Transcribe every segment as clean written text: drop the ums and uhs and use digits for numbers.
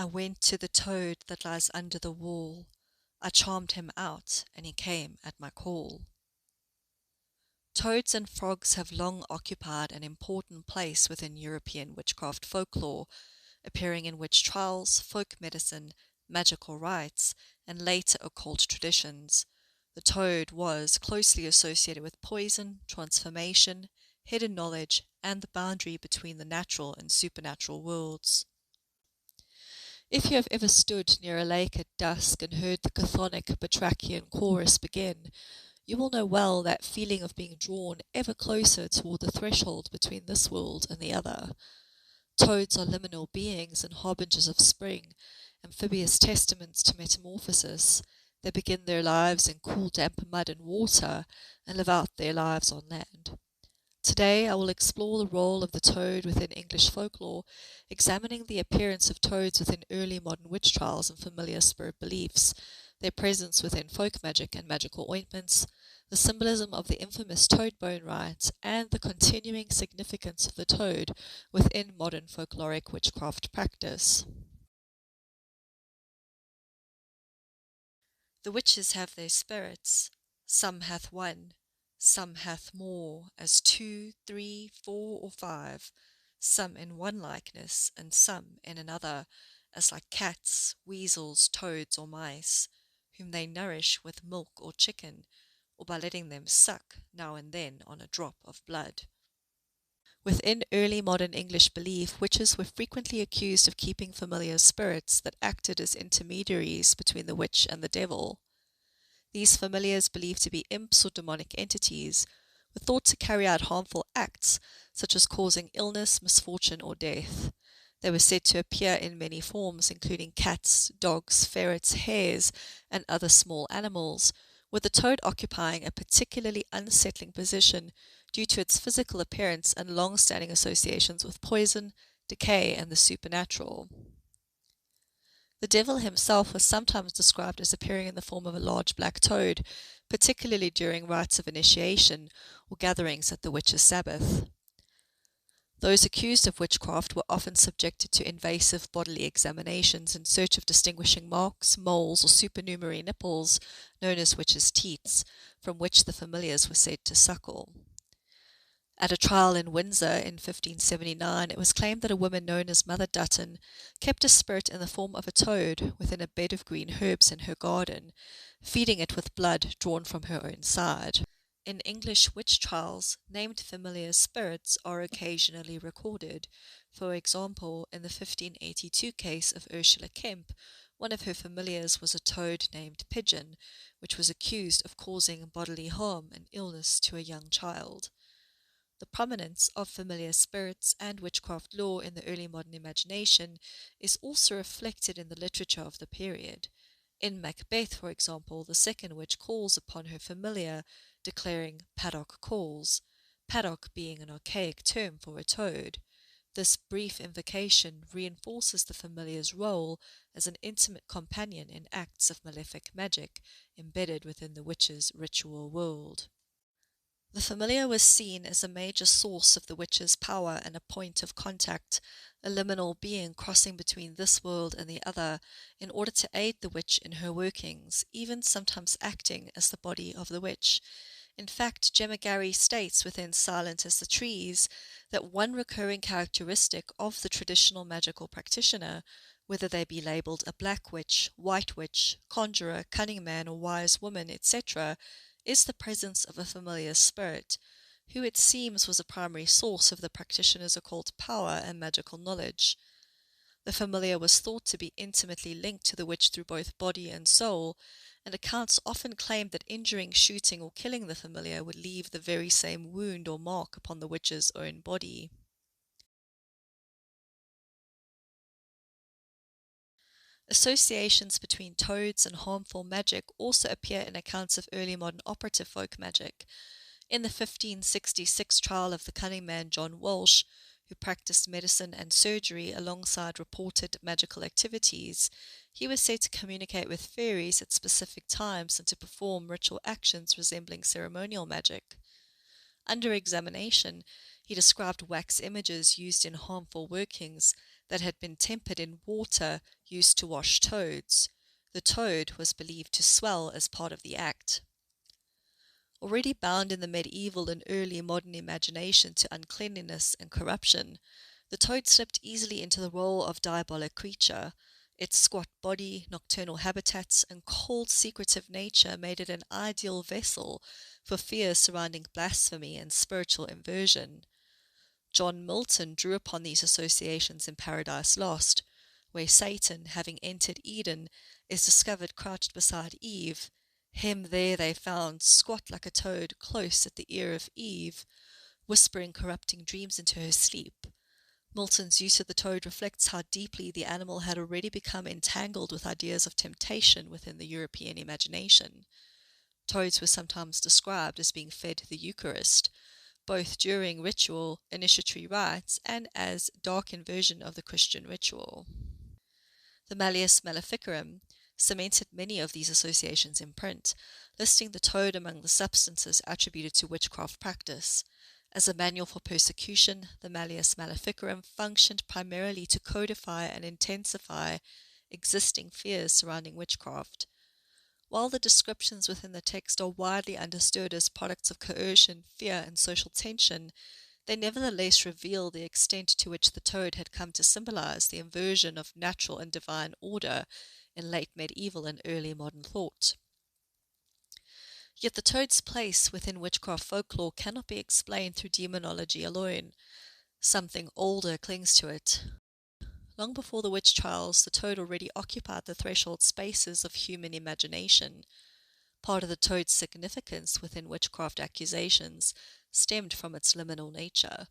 I went to the toad that lies under the wall. I charmed him out, and he came at my call. Toads and frogs have long occupied an important place within European witchcraft folklore, appearing in witch trials, folk medicine, magical rites, and later occult traditions. The toad was closely associated with poison, transformation, hidden knowledge, and the boundary between the natural and supernatural worlds. If you have ever stood near a lake at dusk and heard the chthonic batrachian chorus begin, you will know well that feeling of being drawn ever closer toward the threshold between this world and the other. Toads are liminal beings and harbingers of spring, amphibious testaments to metamorphosis. They begin their lives in cool, damp mud and water and live out their lives on land. Today I will explore the role of the toad within English folklore, examining the appearance of toads within early modern witch trials and familiar spirit beliefs, their presence within folk magic and magical ointments, the symbolism of the infamous toad bone rite, and the continuing significance of the toad within modern folkloric witchcraft practice. The witches have their spirits. Some hath one, some hath more, as 2, 3, 4, or 5, some in one likeness, and some in another, as like cats, weasels, toads, or mice, whom they nourish with milk or chicken, or by letting them suck now and then on a drop of blood. Within early modern English belief, witches were frequently accused of keeping familiar spirits that acted as intermediaries between the witch and the devil. These familiars, believed to be imps or demonic entities, were thought to carry out harmful acts, such as causing illness, misfortune, or death. They were said to appear in many forms, including cats, dogs, ferrets, hares, and other small animals, with the toad occupying a particularly unsettling position due to its physical appearance and long-standing associations with poison, decay, and the supernatural. The devil himself was sometimes described as appearing in the form of a large black toad, particularly during rites of initiation or gatherings at the witches' Sabbath. Those accused of witchcraft were often subjected to invasive bodily examinations in search of distinguishing marks, moles, or supernumerary nipples, known as witches' teats, from which the familiars were said to suckle. At a trial in Windsor in 1579, it was claimed that a woman known as Mother Dutton kept a spirit in the form of a toad within a bed of green herbs in her garden, feeding it with blood drawn from her own side. In English witch trials, named familiar spirits are occasionally recorded. For example, in the 1582 case of Ursula Kemp, one of her familiars was a toad named Pigeon, which was accused of causing bodily harm and illness to a young child. The prominence of familiar spirits and witchcraft lore in the early modern imagination is also reflected in the literature of the period. In Macbeth, for example, the second witch calls upon her familiar, declaring "Paddock calls," paddock being an archaic term for a toad. This brief invocation reinforces the familiar's role as an intimate companion in acts of malefic magic embedded within the witch's ritual world. The familiar was seen as a major source of the witch's power and a point of contact, a liminal being crossing between this world and the other in order to aid the witch in her workings, even sometimes acting as the body of the witch. In fact, Gemma Gary states within Silent as the Trees that one recurring characteristic of the traditional magical practitioner, whether they be labelled a black witch, white witch, conjurer, cunning man, or wise woman, etc., is the presence of a familiar spirit, who it seems was a primary source of the practitioner's occult power and magical knowledge. The familiar was thought to be intimately linked to the witch through both body and soul, and accounts often claimed that injuring, shooting, or killing the familiar would leave the very same wound or mark upon the witch's own body. Associations between toads and harmful magic also appear in accounts of early modern operative folk magic. In the 1566 trial of the cunning man John Walsh, who practiced medicine and surgery alongside reported magical activities, he was said to communicate with fairies at specific times and to perform ritual actions resembling ceremonial magic. Under examination, he described wax images used in harmful workings, that had been tempered in water used to wash toads. The toad was believed to swell as part of the act. Already bound in the medieval and early modern imagination to uncleanliness and corruption, the toad slipped easily into the role of diabolic creature. Its squat body, nocturnal habitats, and cold, secretive nature made it an ideal vessel for fears surrounding blasphemy and spiritual inversion. John Milton drew upon these associations in Paradise Lost, where Satan, having entered Eden, is discovered crouched beside Eve. Him there they found, squat like a toad, close at the ear of Eve, whispering corrupting dreams into her sleep. Milton's use of the toad reflects how deeply the animal had already become entangled with ideas of temptation within the European imagination. Toads were sometimes described as being fed the Eucharist, both during ritual initiatory rites and as dark inversion of the Christian ritual. The Malleus Maleficarum cemented many of these associations in print, listing the toad among the substances attributed to witchcraft practice. As a manual for persecution, the Malleus Maleficarum functioned primarily to codify and intensify existing fears surrounding witchcraft. While the descriptions within the text are widely understood as products of coercion, fear, and social tension, they nevertheless reveal the extent to which the toad had come to symbolize the inversion of natural and divine order in late medieval and early modern thought. Yet the toad's place within witchcraft folklore cannot be explained through demonology alone. Something older clings to it. Long before the witch trials, the toad already occupied the threshold spaces of human imagination. Part of the toad's significance within witchcraft accusations stemmed from its liminal nature.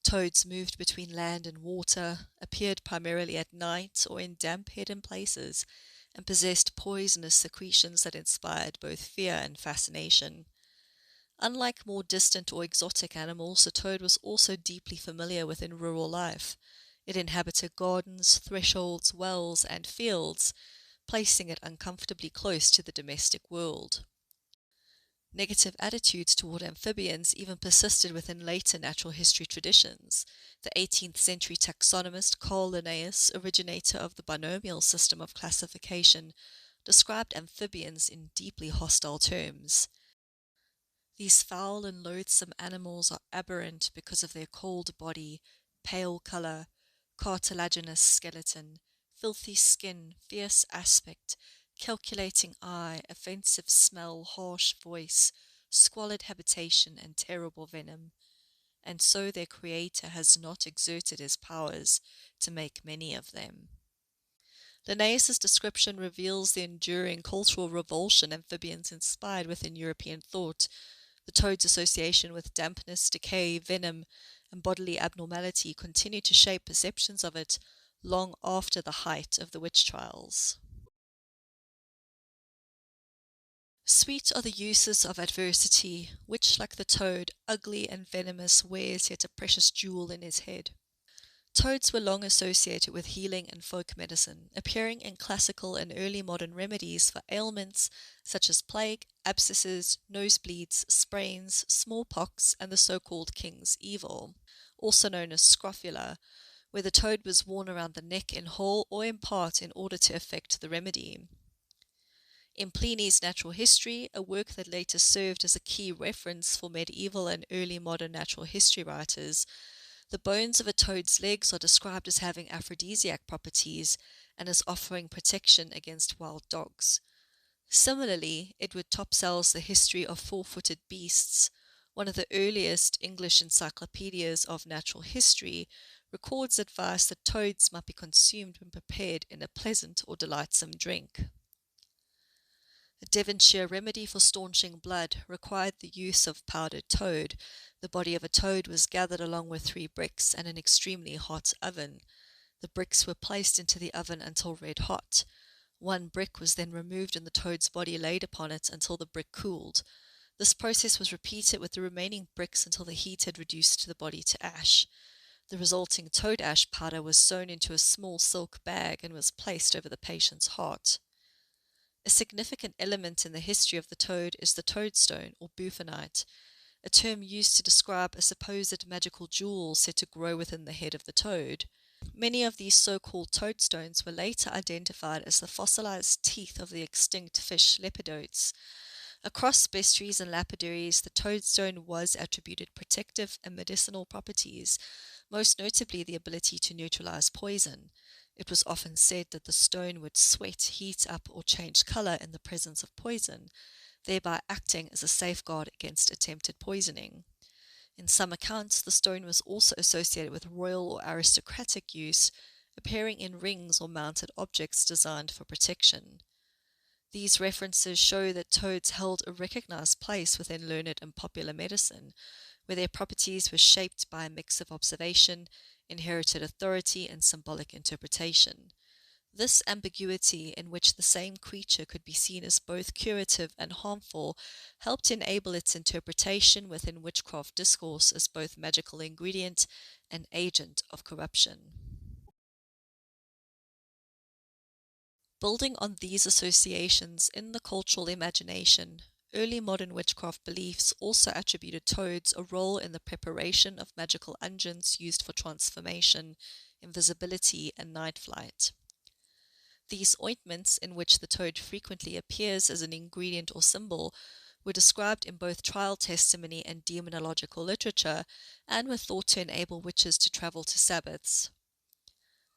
Toads moved between land and water, appeared primarily at night or in damp hidden places, and possessed poisonous secretions that inspired both fear and fascination. Unlike more distant or exotic animals, the toad was also deeply familiar within rural life. It inhabited gardens, thresholds, wells, and fields, placing it uncomfortably close to the domestic world. Negative attitudes toward amphibians even persisted within later natural history traditions. The 18th century taxonomist Carl Linnaeus, originator of the binomial system of classification, described amphibians in deeply hostile terms. These foul and loathsome animals are aberrant because of their cold body, pale color, cartilaginous skeleton, filthy skin, fierce aspect, calculating eye, offensive smell, harsh voice, squalid habitation, and terrible venom. And so their creator has not exerted his powers to make many of them. Linnaeus's description reveals the enduring cultural revulsion amphibians inspired within European thought. The toad's association with dampness, decay, venom, and bodily abnormality continued to shape perceptions of it long after the height of the witch trials. Sweet are the uses of adversity, which, like the toad, ugly and venomous, wears yet a precious jewel in his head. Toads were long associated with healing and folk medicine, appearing in classical and early modern remedies for ailments such as plague, abscesses, nosebleeds, sprains, smallpox, and the so-called king's evil, also known as scrofula, where the toad was worn around the neck in whole or in part in order to effect the remedy. In Pliny's Natural History, a work that later served as a key reference for medieval and early modern natural history writers, the bones of a toad's legs are described as having aphrodisiac properties and as offering protection against wild dogs. Similarly, Edward Topsell's The History of Four-Footed Beasts, one of the earliest English encyclopedias of natural history, records advice that toads might be consumed when prepared in a pleasant or delightsome drink. A Devonshire remedy for staunching blood required the use of powdered toad. The body of a toad was gathered along with 3 bricks and an extremely hot oven. The bricks were placed into the oven until red hot. 1 brick was then removed and the toad's body laid upon it until the brick cooled. This process was repeated with the remaining bricks until the heat had reduced the body to ash. The resulting toad ash powder was sewn into a small silk bag and was placed over the patient's heart. A significant element in the history of the toad is the toadstone, or buffonite, a term used to describe a supposed magical jewel said to grow within the head of the toad. Many of these so-called toadstones were later identified as the fossilized teeth of the extinct fish lepidodes. Across bestiaries and lapidaries, the toadstone was attributed protective and medicinal properties, most notably the ability to neutralize poison. It was often said that the stone would sweat, heat up, or change color in the presence of poison, thereby acting as a safeguard against attempted poisoning. In some accounts, the stone was also associated with royal or aristocratic use, appearing in rings or mounted objects designed for protection. These references show that toads held a recognized place within learned and popular medicine, where their properties were shaped by a mix of observation, inherited authority, and symbolic interpretation. This ambiguity, in which the same creature could be seen as both curative and harmful, helped enable its interpretation within witchcraft discourse as both magical ingredient and agent of corruption. Building on these associations in the cultural imagination, early modern witchcraft beliefs also attributed toads a role in the preparation of magical unguents used for transformation, invisibility, and night flight. These ointments, in which the toad frequently appears as an ingredient or symbol, were described in both trial testimony and demonological literature, and were thought to enable witches to travel to Sabbaths.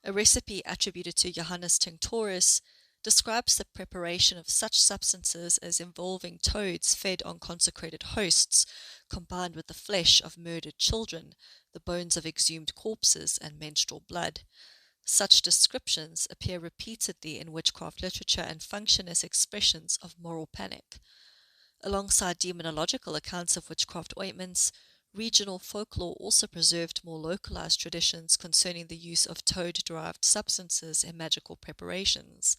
A recipe attributed to Johannes Tinctorius describes the preparation of such substances as involving toads fed on consecrated hosts, combined with the flesh of murdered children, the bones of exhumed corpses, and menstrual blood. Such descriptions appear repeatedly in witchcraft literature and function as expressions of moral panic. Alongside demonological accounts of witchcraft ointments, regional folklore also preserved more localized traditions concerning the use of toad-derived substances in magical preparations.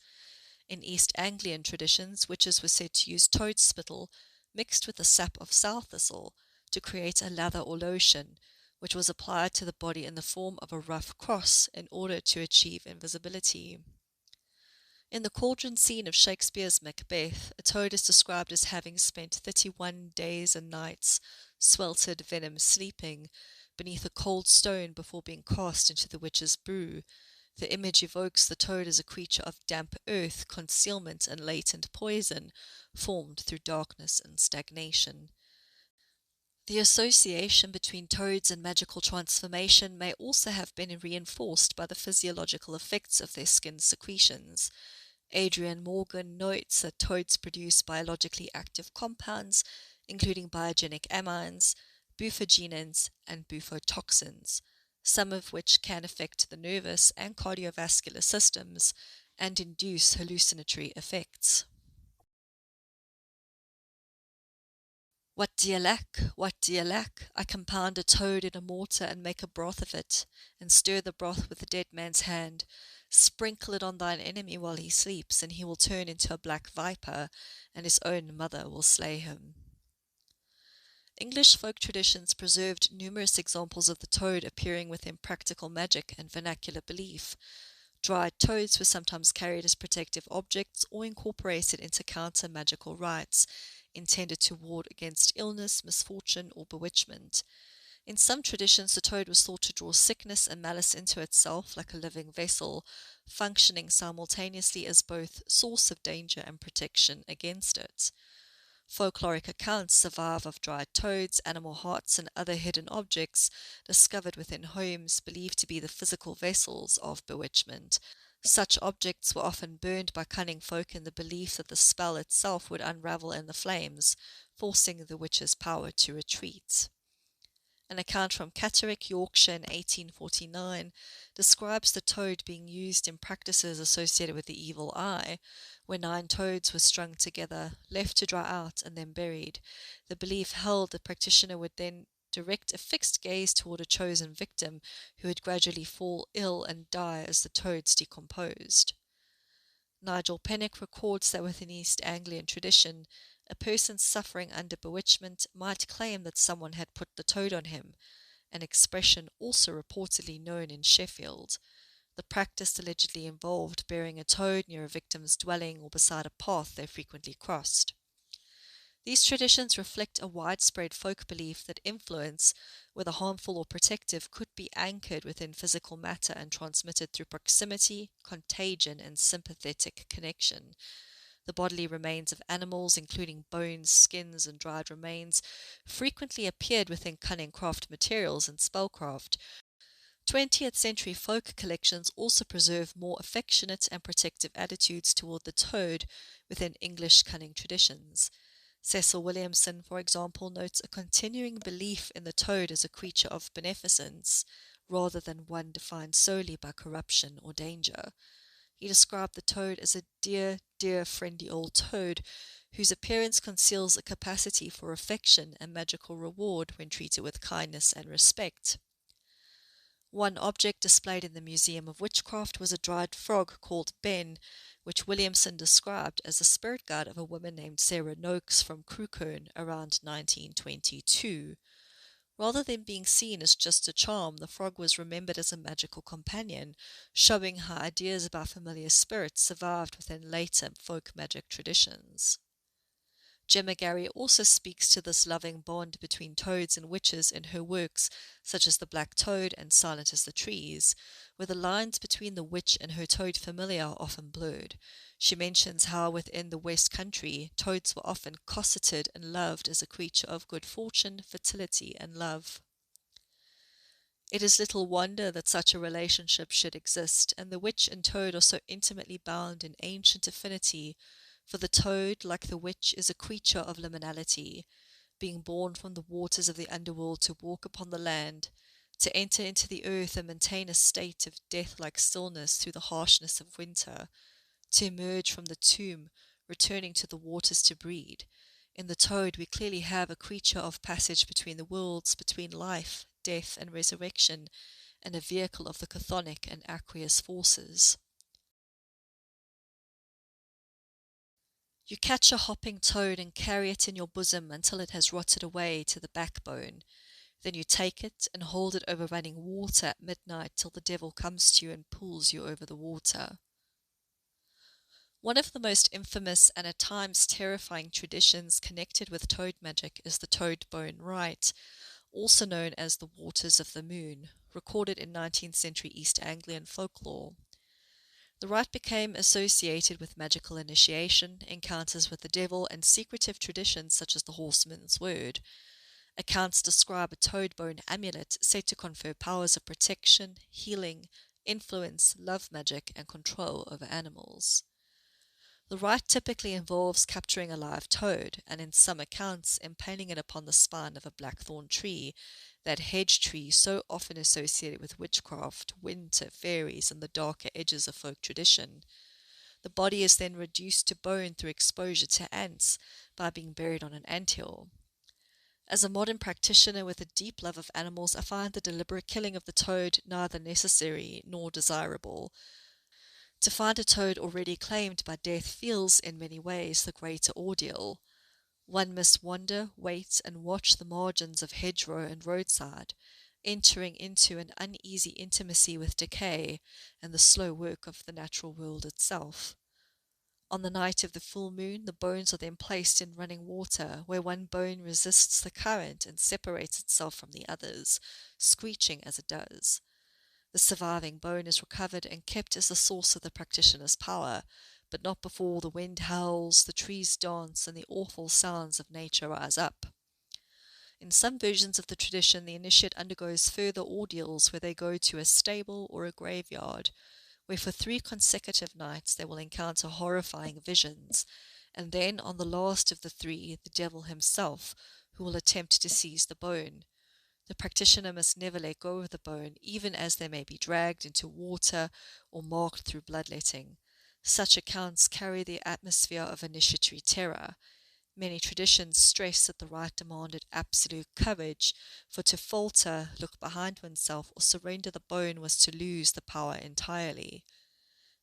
In East Anglian traditions, witches were said to use toad spittle mixed with the sap of sow thistle to create a lather or lotion, which was applied to the body in the form of a rough cross in order to achieve invisibility. In the cauldron scene of Shakespeare's Macbeth, a toad is described as having spent 31 days and nights, sweltered venom sleeping, beneath a cold stone before being cast into the witch's brew. The image evokes the toad as a creature of damp earth, concealment, and latent poison, formed through darkness and stagnation. The association between toads and magical transformation may also have been reinforced by the physiological effects of their skin secretions. Adrian Morgan notes that toads produce biologically active compounds, including biogenic amines, bufogenins, and bufotoxins, some of which can affect the nervous and cardiovascular systems and induce hallucinatory effects. What do you lack? What do you lack? I can pound a toad in a mortar and make a broth of it, and stir the broth with the dead man's hand. Sprinkle it on thine enemy while he sleeps, and he will turn into a black viper, and his own mother will slay him. English folk traditions preserved numerous examples of the toad appearing within practical magic and vernacular belief. Dried toads were sometimes carried as protective objects or incorporated into counter-magical rites, intended to ward against illness, misfortune, or bewitchment. In some traditions, the toad was thought to draw sickness and malice into itself like a living vessel, functioning simultaneously as both source of danger and protection against it. Folkloric accounts survive of dried toads, animal hearts, and other hidden objects discovered within homes believed to be the physical vessels of bewitchment. Such objects were often burned by cunning folk in the belief that the spell itself would unravel in the flames, forcing the witch's power to retreat. An account from Catterick, Yorkshire in 1849 describes the toad being used in practices associated with the evil eye, where 9 toads were strung together, left to dry out, and then buried. The belief held the practitioner would then direct a fixed gaze toward a chosen victim who would gradually fall ill and die as the toads decomposed. Nigel Pennick records that within East Anglian tradition, a person suffering under bewitchment might claim that someone had put the toad on him, an expression also reportedly known in Sheffield. The practice allegedly involved burying a toad near a victim's dwelling or beside a path they frequently crossed. These traditions reflect a widespread folk belief that influence, whether harmful or protective, could be anchored within physical matter and transmitted through proximity, contagion, and sympathetic connection. The bodily remains of animals, including bones, skins, and dried remains, frequently appeared within cunning craft materials and spellcraft. 20th century folk collections also preserve more affectionate and protective attitudes toward the toad within English cunning traditions. Cecil Williamson, for example, notes a continuing belief in the toad as a creature of beneficence, rather than one defined solely by corruption or danger. He described the toad as a dear, dear, friendly old toad whose appearance conceals a capacity for affection and magical reward when treated with kindness and respect. One object displayed in the Museum of Witchcraft was a dried frog called Ben, which Williamson described as the spirit guide of a woman named Sarah Noakes from Crewkerne around 1922. Rather than being seen as just a charm, the frog was remembered as a magical companion, showing how ideas about familiar spirits survived within later folk magic traditions. Gemma Gary also speaks to this loving bond between toads and witches in her works, such as The Black Toad and Silent as the Trees, where the lines between the witch and her toad familiar are often blurred. She mentions how within the West Country, toads were often cosseted and loved as a creature of good fortune, fertility, and love. It is little wonder that such a relationship should exist, and the witch and toad are so intimately bound in ancient affinity, for the toad, like the witch, is a creature of liminality, being born from the waters of the underworld to walk upon the land, to enter into the earth and maintain a state of death-like stillness through the harshness of winter, to emerge from the tomb, returning to the waters to breed. In the toad, we clearly have a creature of passage between the worlds, between life, death, and resurrection, and a vehicle of the chthonic and aqueous forces. You catch a hopping toad and carry it in your bosom until it has rotted away to the backbone. Then you take it and hold it over running water at midnight till the devil comes to you and pulls you over the water. One of the most infamous and at times terrifying traditions connected with toad magic is the toad bone rite, also known as the Waters of the Moon, recorded in 19th century East Anglian folklore. The rite became associated with magical initiation, encounters with the devil, and secretive traditions such as the horseman's word. Accounts describe a toad bone amulet said to confer powers of protection, healing, influence, love magic, and control over animals. The rite typically involves capturing a live toad, and in some accounts impaling it upon the spine of a blackthorn tree, that hedge tree so often associated with witchcraft, winter, fairies, and the darker edges of folk tradition. The body is then reduced to bone through exposure to ants by being buried on an anthill. As a modern practitioner with a deep love of animals, I find the deliberate killing of the toad neither necessary nor desirable. To find a toad already claimed by death feels, in many ways, the greater ordeal. One must wander, wait, and watch the margins of hedgerow and roadside, entering into an uneasy intimacy with decay and the slow work of the natural world itself. On the night of the full moon, the bones are then placed in running water, where one bone resists the current and separates itself from the others, screeching as it does. The surviving bone is recovered and kept as the source of the practitioner's power, but not before the wind howls, the trees dance, and the awful sounds of nature rise up. In some versions of the tradition, the initiate undergoes further ordeals where they go to a stable or a graveyard, where for 3 consecutive nights they will encounter horrifying visions, and then on the last of the 3, the devil himself, who will attempt to seize the bone. The practitioner must never let go of the bone, even as they may be dragged into water or marked through bloodletting. Such accounts carry the atmosphere of initiatory terror. Many traditions stress that the rite demanded absolute courage, for to falter, look behind oneself, or surrender the bone was to lose the power entirely.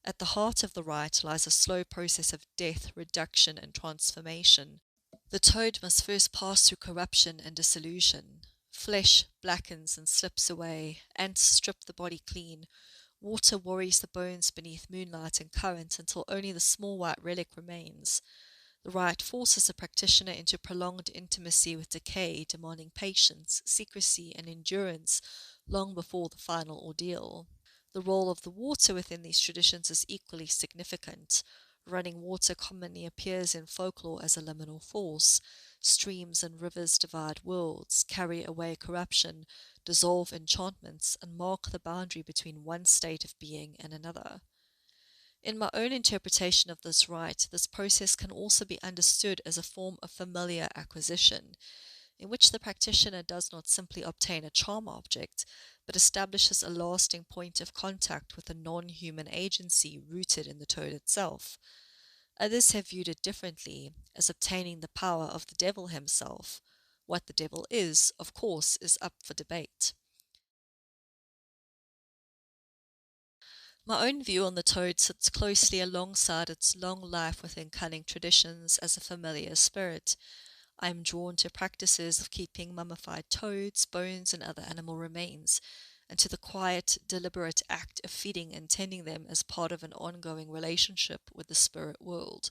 At the heart of the rite lies a slow process of death, reduction, and transformation. The toad must first pass through corruption and dissolution. Flesh blackens and slips away, ants strip the body clean, water worries the bones beneath moonlight and current until only the small white relic remains. The rite forces a practitioner into prolonged intimacy with decay, demanding patience, secrecy, and endurance long before the final ordeal. The role of the water within these traditions is equally significant. Running water commonly appears in folklore as a liminal force. Streams and rivers divide worlds, carry away corruption, dissolve enchantments, and mark the boundary between one state of being and another. In my own interpretation of this rite, this process can also be understood as a form of familiar acquisition, in which the practitioner does not simply obtain a charm object, but establishes a lasting point of contact with a non-human agency rooted in the toad itself. Others have viewed it differently, as obtaining the power of the devil himself. What the devil is, of course, is up for debate. My own view on the toad sits closely alongside its long life within cunning traditions as a familiar spirit. I am drawn to practices of keeping mummified toads, bones, and other animal remains, and to the quiet, deliberate act of feeding and tending them as part of an ongoing relationship with the spirit world.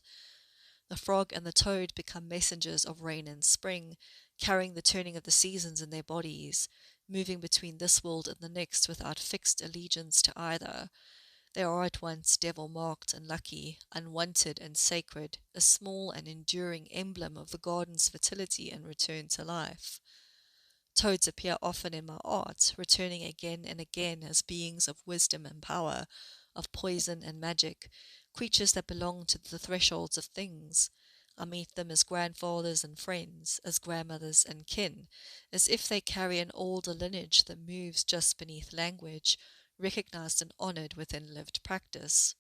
The frog and the toad become messengers of rain and spring, carrying the turning of the seasons in their bodies, moving between this world and the next without fixed allegiance to either. They are at once devil-marked and lucky, unwanted and sacred, a small and enduring emblem of the garden's fertility and return to life. Toads appear often in my art, returning again and again as beings of wisdom and power, of poison and magic, creatures that belong to the thresholds of things. I meet them as grandfathers and friends, as grandmothers and kin, as if they carry an older lineage that moves just beneath language, recognized and honored within lived practice.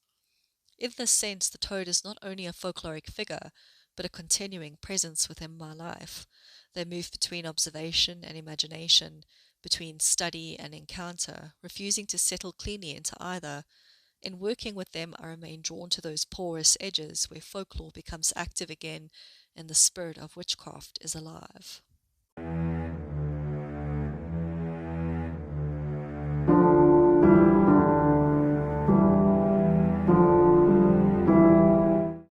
In this sense, the toad is not only a folkloric figure, but a continuing presence within my life. They move between observation and imagination, between study and encounter, refusing to settle cleanly into either. In working with them, I remain drawn to those porous edges where folklore becomes active again and the spirit of witchcraft is alive.